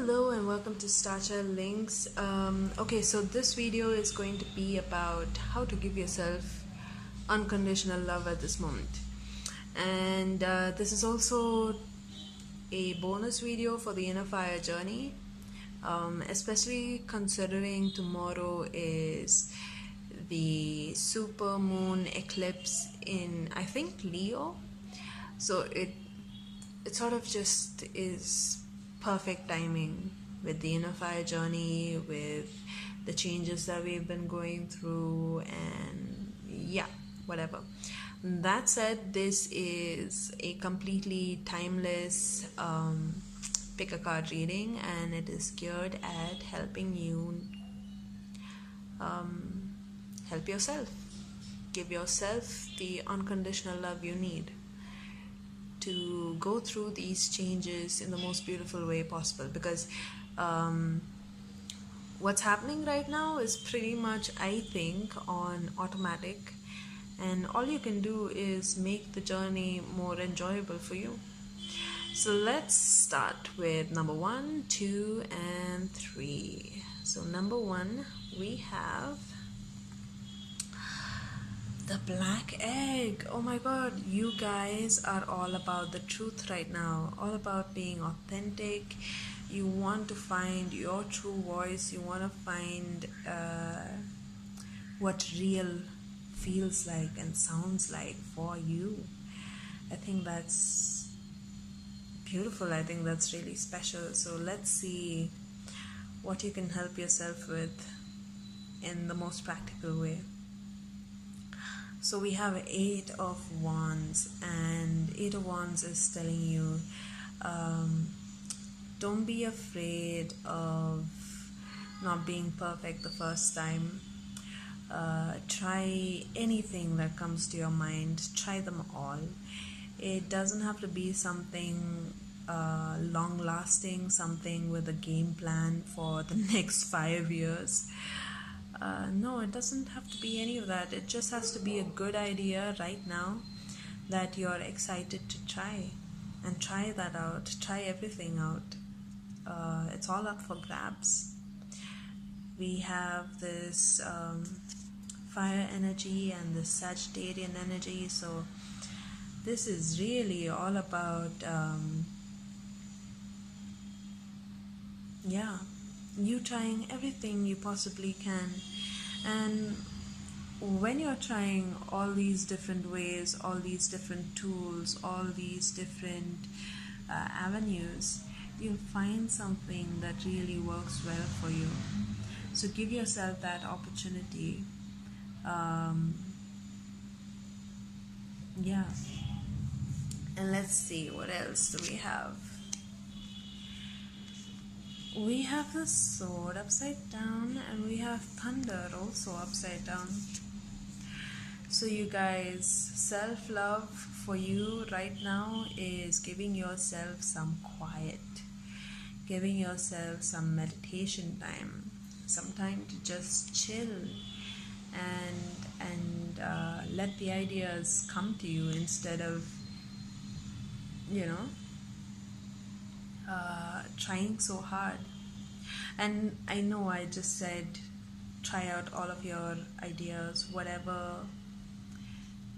Hello and welcome to Starchild Links. Okay, so this video is going to be about how to give yourself unconditional love at this moment. And this is also a bonus video for the Inner Fire journey, especially considering tomorrow is the super moon eclipse in, I think, Leo. So it sort of just is perfect timing with the Inner Fire journey, with the changes that we've been going through, and yeah, whatever. That said, this is a completely timeless pick a card reading, and it is geared at helping you help yourself. Give yourself the unconditional love you need to go through these changes in the most beautiful way possible, because what's happening right now is pretty much, I think, on automatic, and all you can do is make the journey more enjoyable for you. So let's start with number 1, 2, and 3. So number 1, we have the black egg. Oh my god, you guys are all about the truth right now, all about being authentic. You want to find your true voice, you want to find what real feels like and sounds like for you. I think that's beautiful. I think that's really special. So let's see what you can help yourself with in the most practical way. So we have 8 of Wands, and 8 of Wands is telling you don't be afraid of not being perfect the first time. Try anything that comes to your mind. Try them all. It doesn't have to be something long lasting, something with a game plan for the next 5 years. No, it doesn't have to be any of that. It just has to be a good idea right now that you're excited to try, and try that out. Try everything out. It's all up for grabs. We have this fire energy and this Sagittarian energy, so this is really all about you trying everything you possibly can. And when you're trying all these different ways, all these different tools, all these different avenues, you'll find something that really works well for you. So give yourself that opportunity. And let's see, what else do we have? We have the sword upside down, and we have thunder also upside down. So you guys, self-love for you right now is giving yourself some quiet, giving yourself some meditation time, some time to just chill and let the ideas come to you instead of trying so hard. And I know I just said try out all of your ideas, whatever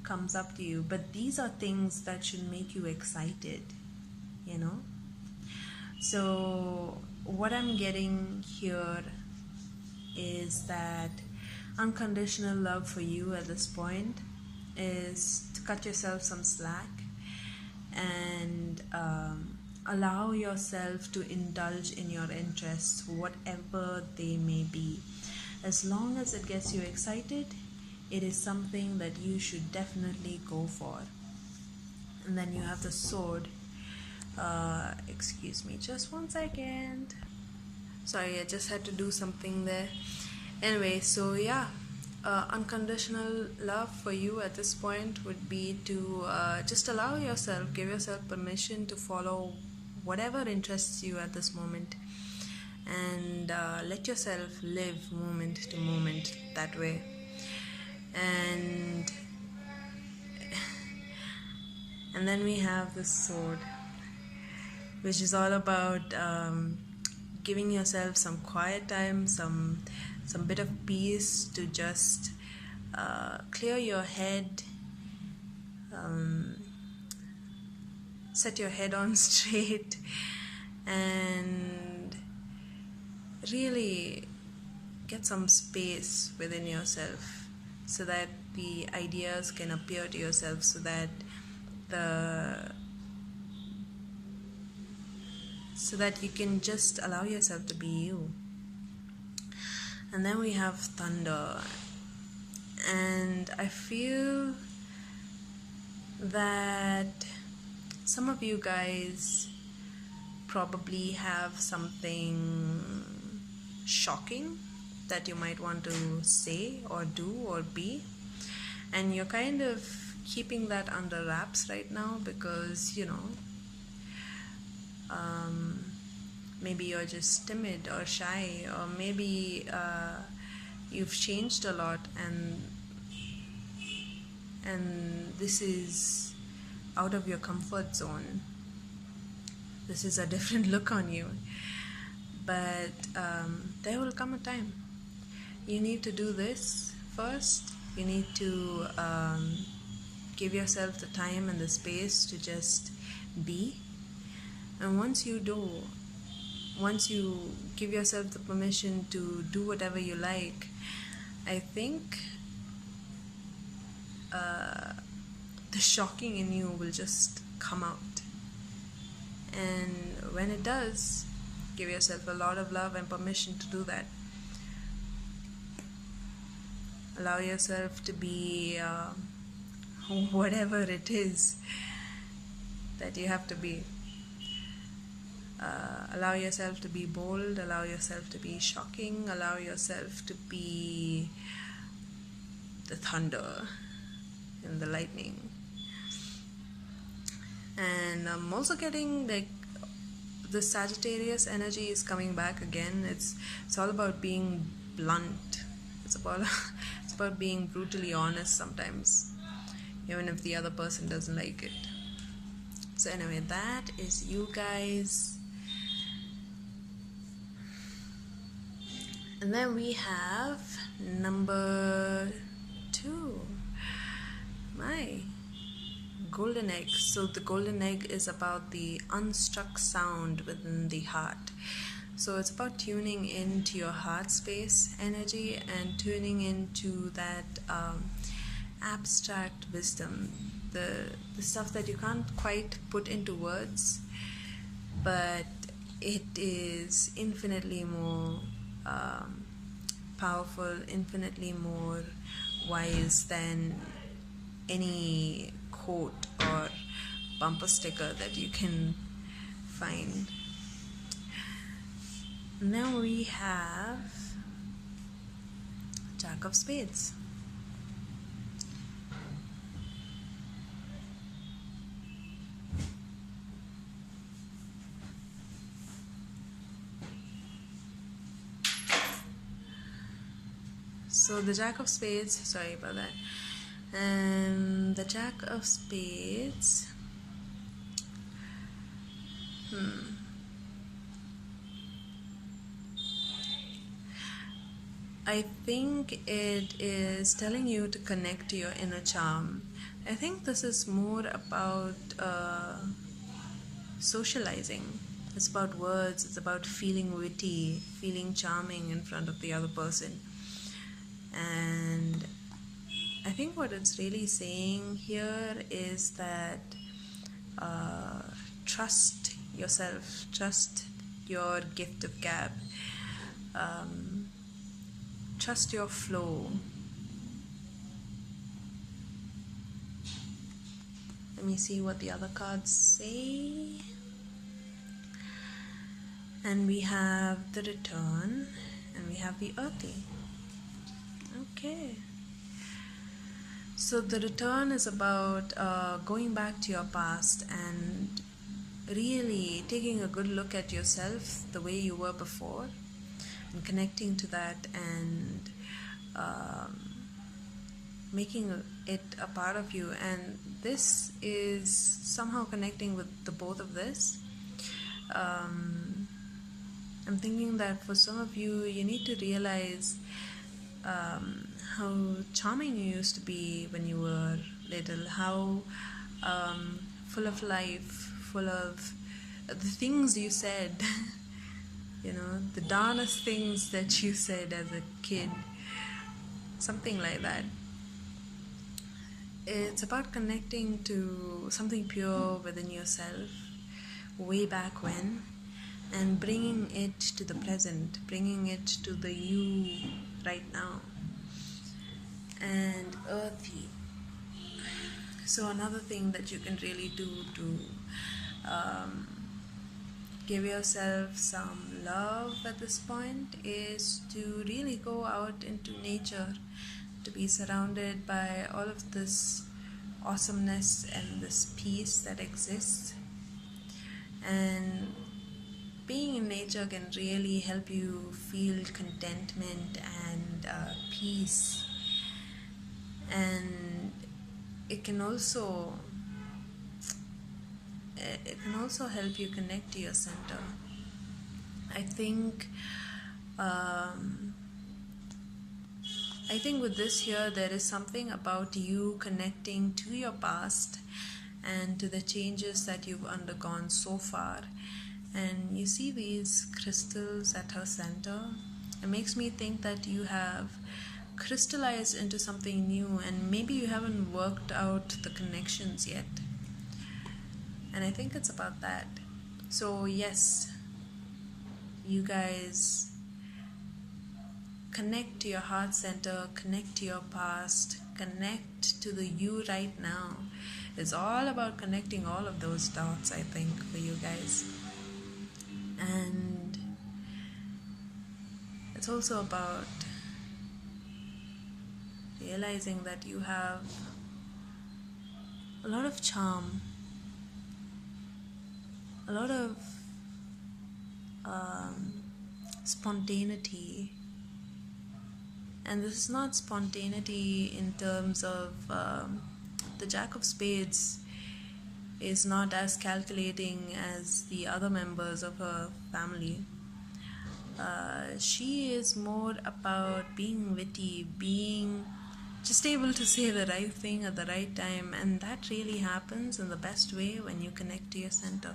comes up to you, but these are things that should make you excited, So what I'm getting here is that unconditional love for you at this point is to cut yourself some slack and allow yourself to indulge in your interests, whatever they may be. As long as it gets you excited, it is something that you should definitely go for. And then you have the sword. Excuse me, just 1 second. Sorry, I just had to do something there. Anyway, so unconditional love for you at this point would be to just allow yourself, give yourself permission to follow whatever interests you at this moment, and let yourself live moment to moment that way. And then we have the sword, which is all about giving yourself some quiet time, some bit of peace to just clear your head, set your head on straight, and really get some space within yourself so that the ideas can appear to yourself, so that you can just allow yourself to be you. And then we have thunder, and I feel that some of you guys probably have something shocking that you might want to say or do or be, and you're kind of keeping that under wraps right now because maybe you're just timid or shy, or maybe you've changed a lot, and this is out of your comfort zone. This is a different look on you. But there will come a time. You need to do this first. You need to give yourself the time and the space to just be. And once you give yourself the permission to do whatever you like, I think the shocking in you will just come out. And when it does, give yourself a lot of love and permission to do that. Allow yourself to be whatever it is that you have to be. Allow yourself to be bold, allow yourself to be shocking, allow yourself to be the thunder and the lightning. And I'm also getting like the Sagittarius energy is coming back again. It's all about being blunt. It's about being brutally honest sometimes, even if the other person doesn't like it. So anyway, that is you guys. And then we have number 2, my golden egg. So the golden egg is about the unstruck sound within the heart. So it's about tuning into your heart space energy and tuning into that abstract wisdom, the stuff that you can't quite put into words, but it is infinitely more powerful, infinitely more wise than any quote or bumper sticker that you can find. Now we have Jack of Spades. So the Jack of Spades, sorry about that. And the Jack of Spades, I think it is telling you to connect to your inner charm. I think this is more about socializing. It's about words, it's about feeling witty, feeling charming in front of the other person. And I think what it's really saying here is that trust yourself, trust your gift of gab, trust your flow. Let me see what the other cards say. And we have the Return, and we have the Earthy. Okay. So the Return is about going back to your past and really taking a good look at yourself the way you were before, and connecting to that and making it a part of you. And this is somehow connecting with the both of this. I'm thinking that for some of you, you need to realize how charming you used to be when you were little, how full of life, full of the things you said, the darnest things that you said as a kid, something like that. It's about connecting to something pure within yourself way back when, and bringing it to the present, bringing it to the you right now, and earthy. So another thing that you can really do to give yourself some love at this point is to really go out into nature, to be surrounded by all of this awesomeness and this peace that exists. And being in nature can really help you feel contentment and peace, and it can also help you connect to your center. I think with this here, there is something about you connecting to your past and to the changes that you've undergone so far. And you see these crystals at her center. It makes me think that you have crystallized into something new, and maybe you haven't worked out the connections yet. And I think it's about that. So yes, you guys connect to your heart center, connect to your past, connect to the you right now. It's all about connecting all of those dots, I think, for you guys. And it's also about realizing that you have a lot of charm, a lot of spontaneity. And this is not spontaneity in terms of the Jack of Spades is not as calculating as the other members of her family. She is more about being witty, being just able to say the right thing at the right time, and that really happens in the best way when you connect to your center.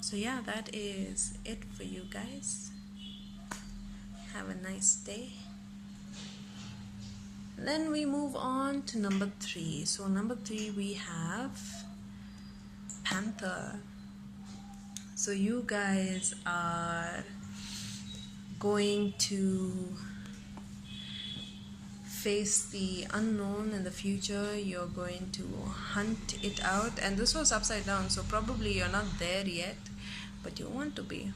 So yeah, that is it for you guys. Have a nice day. Then we move on to number 3. So number 3, we have Panther. So you guys are going to face the unknown in the future. You're going to hunt it out, and this was upside down, so probably you're not there yet, but you want to be.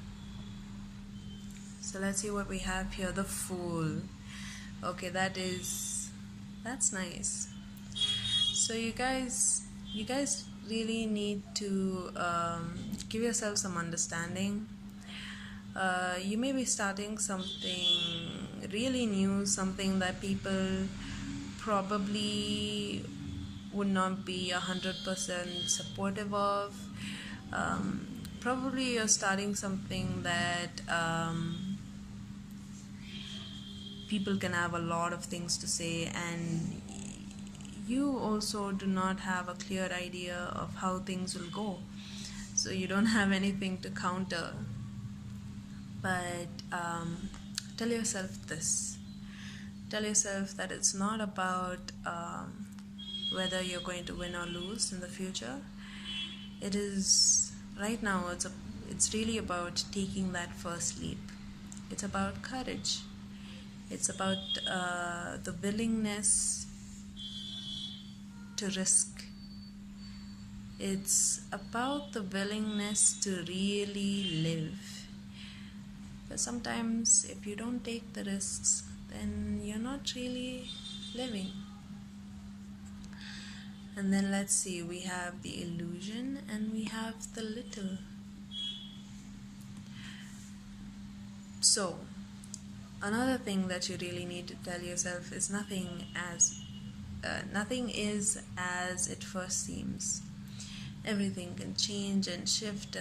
So let's see what we have here. The Fool. Okay, that's nice. So you guys really need to give yourself some understanding. You may be starting something really new, something that people probably would not be 100% supportive of. Probably you're starting something that people can have a lot of things to say, and you also do not have a clear idea of how things will go, so you don't have anything to counter. But tell yourself this. Tell yourself that it's not about whether you're going to win or lose in the future. It is right now. It's really about taking that first leap. It's about courage. It's about the willingness to risk. It's about the willingness to really live. But sometimes if you don't take the risks, then you're not really living. And then let's see, we have the Illusion and we have the Little. So another thing that you really need to tell yourself is nothing is as it first seems. everything can change and shift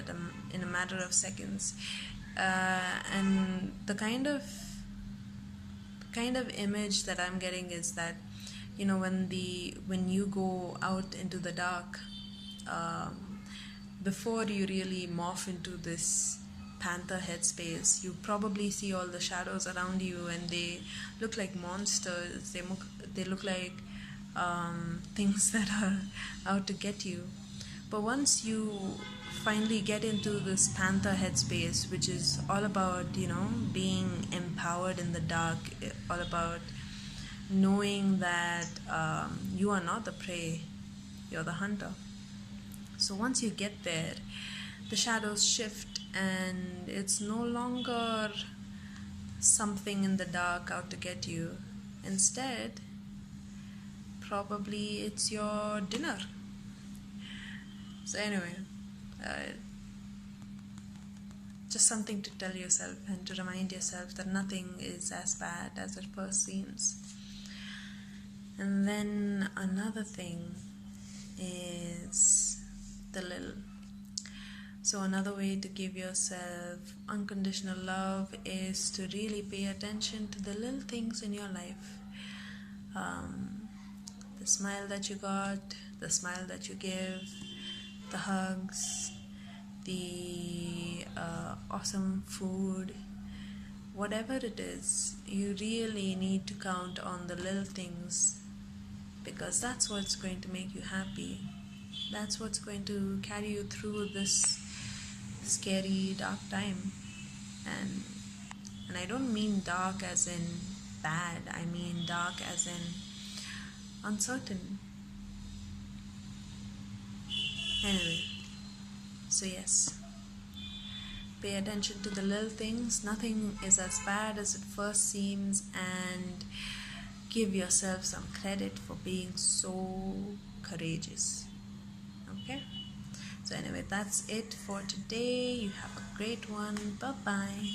in a matter of seconds. And the kind of image that I'm getting is that, you know, when you go out into the dark, before you really morph into this panther headspace, you probably see all the shadows around you, and they look like monsters. They look like things that are out to get you. But once you finally get into this panther headspace, which is all about, you know, being empowered in the dark, all about knowing that you are not the prey, you're the hunter. So once you get there, the shadows shift, and it's no longer something in the dark out to get you. Instead, probably it's your dinner. So anyway, just something to tell yourself and to remind yourself that nothing is as bad as it first seems. And then another thing is the little. So another way to give yourself unconditional love is to really pay attention to the little things in your life. The smile that you got, the smile that you give, the hugs, the awesome food, whatever it is, you really need to count on the little things, because that's what's going to make you happy. That's what's going to carry you through this scary, dark time. And I don't mean dark as in bad, I mean dark as in uncertain. Anyway, so yes, pay attention to the little things. Nothing is as bad as it first seems, and give yourself some credit for being so courageous. Okay? So anyway, that's it for today. You have a great one. Bye-bye.